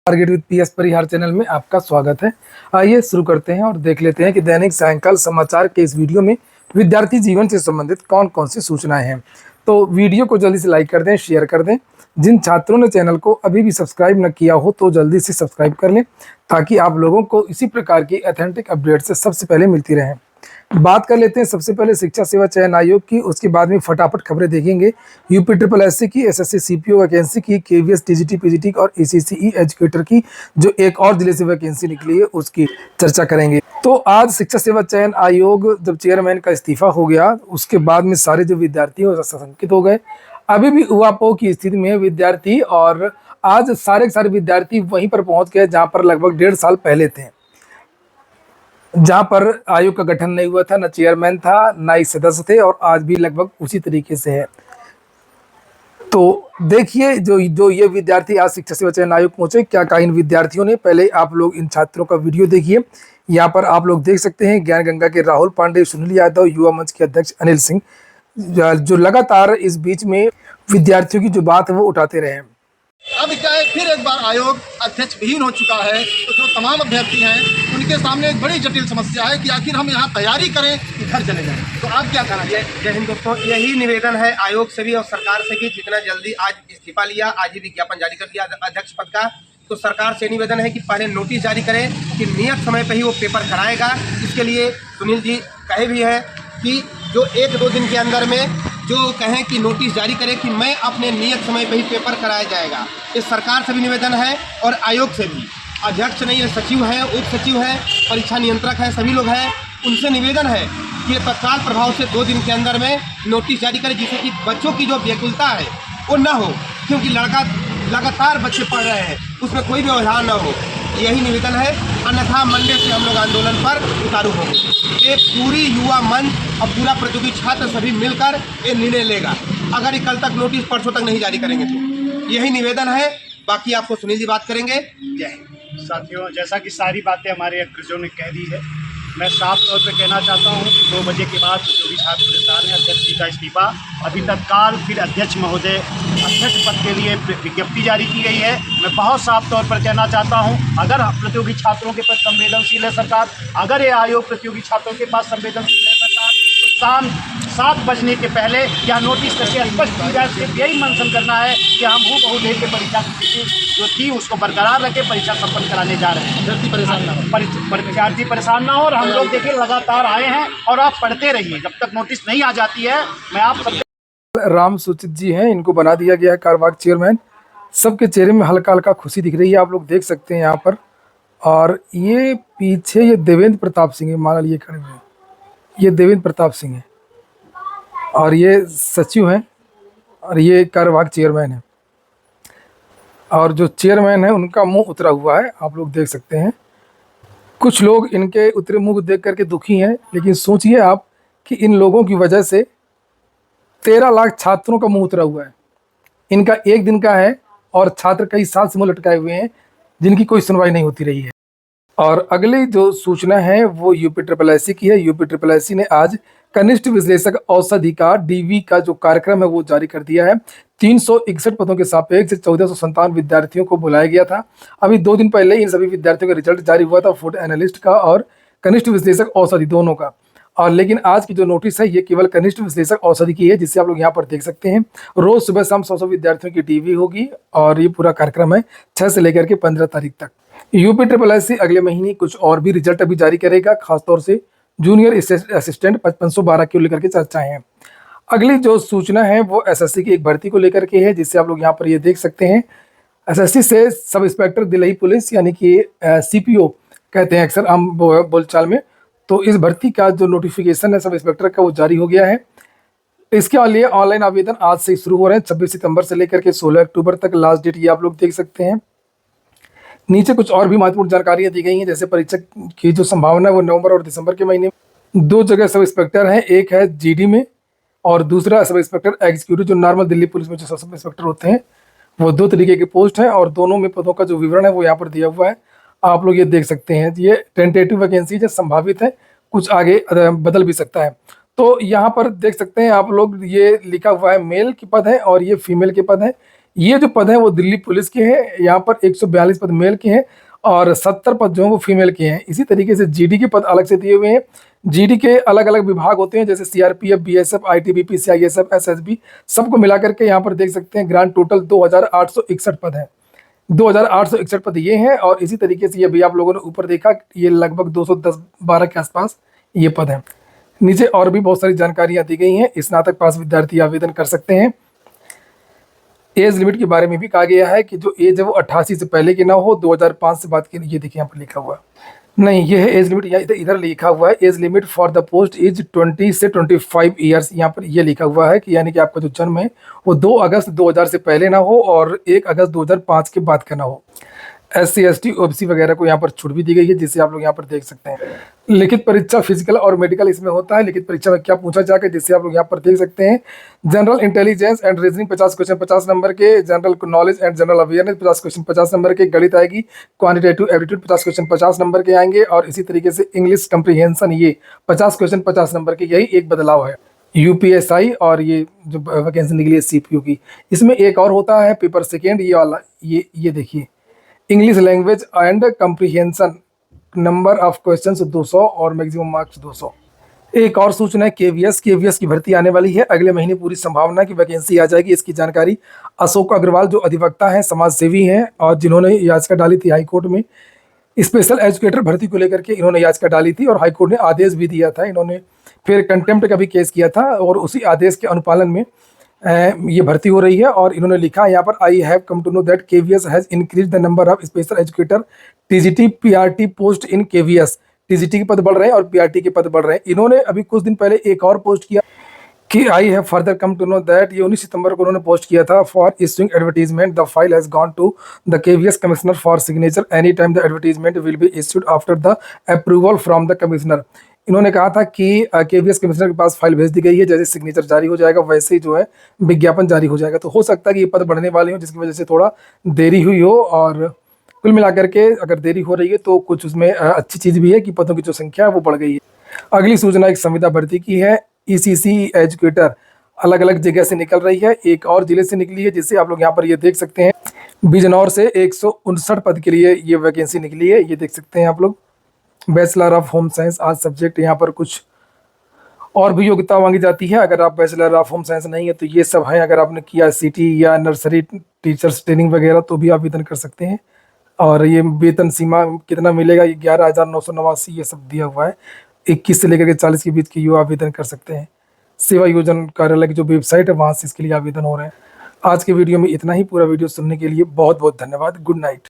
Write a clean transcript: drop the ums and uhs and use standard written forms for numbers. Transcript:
Target with PS Parihar channel में आपका स्वागत है। आइए शुरू करते हैं और देख लेते हैं कि दैनिक सायंकाल समाचार के इस वीडियो में विद्यार्थी जीवन से संबंधित कौन कौन सी सूचनाएं हैं। तो वीडियो को जल्दी से लाइक कर दें, शेयर कर दें। जिन छात्रों ने चैनल को अभी भी सब्सक्राइब न किया हो तो जल्दी से सब्सक्राइब कर लें, ताकि आप लोगों को इसी प्रकार की ऑथेंटिक अपडेट से सबसे पहले मिलती रहे। बात कर लेते हैं सबसे पहले शिक्षा सेवा चयन आयोग की, उसके बाद में फटाफट खबरें देखेंगे। यूपी ट्रिपल एससी की, एसएससी सीपीओ वैकेंसी की, केवीएस टीजीटी पीजीटी और ईसीसीई एजुकेटर की जो एक और जिले से वैकेंसी निकली है उसकी चर्चा करेंगे। तो आज शिक्षा सेवा चयन आयोग जब चेयरमैन का इस्तीफा हो गया, उसके बाद में सारे जो विद्यार्थी हैं आशंकित हो गए। अभी भी उहापोह की स्थिति में है विद्यार्थी, और आज सारे के सारे विद्यार्थी वहीं पर पहुंच गए जहां पर लगभग 1.5 साल पहले थे, जहां पर आयोग का गठन नहीं हुआ था, न चेयरमैन था, न ही सदस्य थे, और आज भी लगभग उसी तरीके से है। तो देखिए जो ये विद्यार्थी आज शिक्षा सेवा चयन आयोग पहुंचे, क्या कहा इन विद्यार्थियों ने। पहले आप लोग इन छात्रों का वीडियो देखिए। यहाँ पर आप लोग देख सकते हैं ज्ञान गंगा के राहुल पांडे, सुनील यादव, युवा मंच के अध्यक्ष अनिल सिंह, जो लगातार इस बीच में विद्यार्थियों की जो बात है वो उठाते रहे। अब क्या है, फिर एक बार आयोग अध्यक्ष विहीन हो चुका है, तो जो तमाम अभ्यर्थी हैं उनके सामने एक बड़ी जटिल समस्या है कि आखिर हम यहाँ तैयारी करें कि घर चले जाएं। तो आप क्या कहना चाहिए? जय हिंद दोस्तों, यही निवेदन है आयोग से भी और सरकार से भी। जितना जल्दी आज इस्तीफा लिया, आज ही विज्ञापन जारी कर दिया अध्यक्ष पद का, तो सरकार से निवेदन है कि पहले नोटिस जारी करें कि नियत समय पर ही वो पेपर कराएगा। इसके लिए सुनील जी कहे भी है कि जो 1-2 दिन के अंदर में जो कहें कि नोटिस जारी करें कि मैं अपने नियत समय पर ही पेपर कराया जाएगा। इस सरकार से भी निवेदन है और आयोग से भी। अध्यक्ष नहीं, सचिव हैं, उप सचिव हैं, परीक्षा नियंत्रक हैं, सभी लोग हैं, उनसे निवेदन है कि ये तत्काल प्रभाव से 2 दिन के अंदर में नोटिस जारी करें, जिससे कि बच्चों की जो व्याकुलता है वो ना हो, क्योंकि लगातार बच्चे पढ़ रहे हैं, उसमें कोई भी व्यवधान ना हो। यही निवेदन है, अन्यथा मंडे से हम लोग आंदोलन पर उतारू होंगे। ये पूरी युवा मंच और पूरा प्रतियोगी छात्र सभी मिलकर ये निर्णय लेगा। अगर ये कल तक नोटिस परसों तक नहीं जारी करेंगे तो यही निवेदन है। बाकी आपको सुनील जी बात करेंगे। जय हिंद। साथियों, जैसा कि सारी बातें हमारे अग्रजों ने कह दी है, मैं साफ तौर पर कहना चाहता हूं कि 2 बजे के बाद प्रतियोगी छात्र पुरस्कार ने अध्यक्ष जी का इस्तीफा, अभी तत्काल फिर अध्यक्ष महोदय अध्यक्ष पद के लिए विज्ञप्ति जारी की गई है। मैं बहुत साफ तौर पर कहना चाहता हूं, अगर प्रतियोगी छात्रों के पास संवेदनशील है सरकार, अगर ये आयोग प्रतियोगी छात्रों के पास संवेदनशील है सरकार, तो शाम 7 बजने के पहले यह नोटिस करके स्पष्ट की जाए। सिर्फ यही मंथन करना है कि हम हूबहू देख के परीक्षा जो थी उसको बरकरार रखे, परीक्षा संपन्न कराने जा रहे हैं। विद्यार्थी परेशान ना हो, विद्यार्थी परेशान ना हो, और हम लोग देखिए लगातार आए हैं और आप पढ़ते रहिए जब तक नोटिस नहीं आ जाती है। मैं आप सब राम सूचित जी हैं, इनको बना दिया गया है कार्यवाहक चेयरमैन। सबके चेहरे में हल्का हल्का खुशी दिख रही है, आप लोग देख सकते हैं यहाँ पर। और ये पीछे ये देवेंद्र प्रताप सिंह है, मान लिए खड़े हुए हैं, ये देवेंद्र प्रताप सिंह है, और ये सचिव हैं, और ये कार्यवाहक चेयरमैन है। और जो चेयरमैन है उनका मुंह उतरा हुआ है, आप लोग देख सकते हैं। कुछ लोग इनके उतरे मुंह को देख करके दुखी हैं, लेकिन सोचिए आप कि इन लोगों की वजह से 13 लाख छात्रों का मुंह उतरा हुआ है। इनका एक दिन का है, और छात्र कई साल से मुंह लटकाए हुए हैं, जिनकी कोई सुनवाई नहीं होती रही है। और अगली जो सूचना है वो यूपी ट्रिपल एससी की है। यूपी ट्रिपल एससी ने आज कनिष्ठ विश्लेषक औषधि का डीवी का जो कार्यक्रम है वो जारी कर दिया है। 361 पदों के सापेक्ष 1457 विद्यार्थियों को बुलाया गया था। अभी 2 दिन पहले इन सभी विद्यार्थियों का रिजल्ट जारी हुआ था, फूड एनालिस्ट का और कनिष्ठ विश्लेषक औषधि दोनों का। और लेकिन आज की जो नोटिस है ये केवल कनिष्ठ विश्लेषक औषधि की है, जिससे आप लोग यहाँ पर देख सकते हैं। रोज सुबह शाम 100 विद्यार्थियों की डीवी होगी, और ये पूरा कार्यक्रम है 6 से लेकर के 15 तारीख तक। यूपी ट्रिपल एससी अगले महीने कुछ और भी रिजल्ट अभी जारी करेगा, खासतौर से जूनियर असिस्टेंट 5512 को लेकर के चर्चाएं हैं। अगली जो सूचना है वो एसएससी की एक भर्ती को लेकर के है, जिससे आप लोग यहाँ पर ये देख सकते हैं। एसएससी से सब इंस्पेक्टर दिल्ली पुलिस, यानी कि सीपीओ कहते हैं अक्सर आम बोलचाल में, तो इस भर्ती का जो नोटिफिकेशन है सब इंस्पेक्टर का वो जारी हो गया है। इसके लिए ऑनलाइन आवेदन आज से शुरू हो रहे हैं, 26 सितंबर से लेकर के 16 अक्टूबर तक लास्ट डेट, ये आप लोग देख सकते हैं। नीचे कुछ और भी महत्वपूर्ण जानकारियां दी गई हैं, जैसे परीक्षा की जो संभावना है वो नवंबर और दिसंबर के महीने में। 2 जगह सब इंस्पेक्टर हैं, एक है जीडी में और दूसरा सब इंस्पेक्टर एग्जीक्यूटिव, जो नॉर्मल दिल्ली पुलिस में जो सब इंस्पेक्टर होते हैं, वो 2 तरीके के पोस्ट हैं, और दोनों में पदों का जो विवरण है वो यहाँ पर दिया हुआ है, आप लोग ये देख सकते हैं। ये टेंटेटिव वैकेंसी जो संभावित है, कुछ आगे बदल भी सकता है। तो यहाँ पर देख सकते हैं आप लोग, ये लिखा हुआ है मेल के पद है और ये फीमेल के पद है। ये जो पद हैं वो दिल्ली पुलिस के हैं, यहाँ पर 142 पद मेल के हैं और 70 पद जो हैं वो फीमेल के हैं। इसी तरीके से जीडी के पद अलग से दिए हुए हैं। जीडी के अलग अलग विभाग होते हैं, जैसे CRPF, BSF, ITBP, CISF, SSB, सबको मिलाकर के यहाँ पर देख सकते हैं ग्रांड टोटल 2861 पद हैं। 2861 पद ये हैं और इसी तरीके से ये भी आप लोगों ने ऊपर देखा, ये लगभग 210-12 के आसपास ये पद हैं। नीचे और भी बहुत सारी जानकारियां दी गई हैं। स्नातक पास विद्यार्थी आवेदन कर सकते हैं। एज लिमिट के बारे में भी कहा गया है कि जो एज है वो 88 से पहले की ना हो, 2005 से बाद की। ये देखिए यहाँ पर लिखा हुआ है, नहीं ये है एज लिमिट, इधर लिखा हुआ है age limit for the post is 20 से 25 ईयर्स। यहाँ पर ये लिखा हुआ है कि यानी कि आपका जो जन्म है वो 2 अगस्त 2000 से पहले ना हो और 1 अगस्त 2005 के बाद का ना हो। SC ST OBC वगैरह को यहाँ पर छूट भी दी गई है, जिसे आप लोग यहाँ पर देख सकते हैं। लिखित परीक्षा फिजिकल और मेडिकल इसमें होता है। लिखित परीक्षा में क्या पूछा जाएगा, जिसे आप लोग यहाँ पर देख सकते हैं। General intelligence and reasoning 50 question 50 number के, general knowledge and general awareness 50 question 50 number के, गणित आएगी, क्वांटिटेटिव एप्टीट्यूड 50 क्वेश्चन 50 नंबर के आएंगे और इसी तरीके से इंग्लिश कंप्रीहेंशन ये 50 क्वेश्चन 50 नंबर के। यही एक बदलाव है यूपीएसआई और ये जो वैकेंसी निकली है सीपीयू की। इसमें एक और होता है पेपर सेकेंड, ये वाला, ये देखिए English language and comprehension, number of questions 200 और मैक्सिमम मार्क्स 200। एक और सूचना है केवीएस की भर्ती आने वाली है अगले महीने। पूरी संभावना की वैकेंसी आ जाएगी। इसकी जानकारी अशोक अग्रवाल जो अधिवक्ता हैं, समाज सेवी हैं और जिन्होंने याचिका डाली थी हाईकोर्ट में स्पेशल एजुकेटर भर्ती को लेकर के, इन्होंने याचिका डाली थी और हाईकोर्ट ने आदेश भी दिया था। इन्होंने फिर कंटेम्प्ट का भी केस किया था और उसी आदेश के अनुपालन में ये भर्ती हो रही है। और इन्होंने लिखा यहाँ पर, I have come to know that KVS has increase the number of special educator TGT PRT post in KVS. TGT के पद बढ़ रहे हैं और पीआरटी के पद बढ़ रहे हैं। इन्होंने अभी कुछ दिन पहले एक और पोस्ट किया कि I have further come to know that, ये 19 सितंबर को उन्होंने पोस्ट किया था, for issuing advertisement the file has gone to the KVS commissioner for signature any time the advertisement will be issued after the approval from the commissioner. इन्होंने कहा था कि केवीएस कमिश्नर के पास फाइल भेज दी गई है, जैसे सिग्नेचर जारी हो जाएगा वैसे ही जो है विज्ञापन जारी हो जाएगा। तो हो सकता है कि ये पद बढ़ने वाले हो, जिसकी वजह से थोड़ा देरी हुई हो। और कुल मिलाकर के अगर देरी हो रही है तो कुछ उसमें अच्छी चीज़ भी है कि पदों की जो संख्या है वो बढ़ गई है। अगली सूचना एक संविदा भर्ती की है। ईसीसी एजुकेटर अलग अलग जगह से निकल रही है, एक और जिले से निकली है, जिसे आप लोग यहाँ पर ये देख सकते हैं। बिजनौर से 159 पद के लिए ये वैकेंसी निकली है, ये देख सकते हैं आप लोग। बैचलर ऑफ होम साइंस आज सब्जेक्ट, यहाँ पर कुछ और भी योग्यता मांगी जाती है। अगर आप बैचलर ऑफ होम साइंस नहीं है तो ये सब है। अगर आपने किया सिटी या नर्सरी टीचर्स ट्रेनिंग वगैरह तो भी आवेदन कर सकते हैं। और ये वेतन सीमा कितना मिलेगा, ये 11,989 ये सब दिया हुआ है। 21 से लेकर के 40 के बीच के युवा आवेदन कर सकते हैं। सेवा योजना कार्यालय की जो वेबसाइट है वहाँ से इसके लिए आवेदन हो रहे हैं। आज के वीडियो में इतना ही। पूरा वीडियो सुनने के लिए बहुत बहुत धन्यवाद। Good night.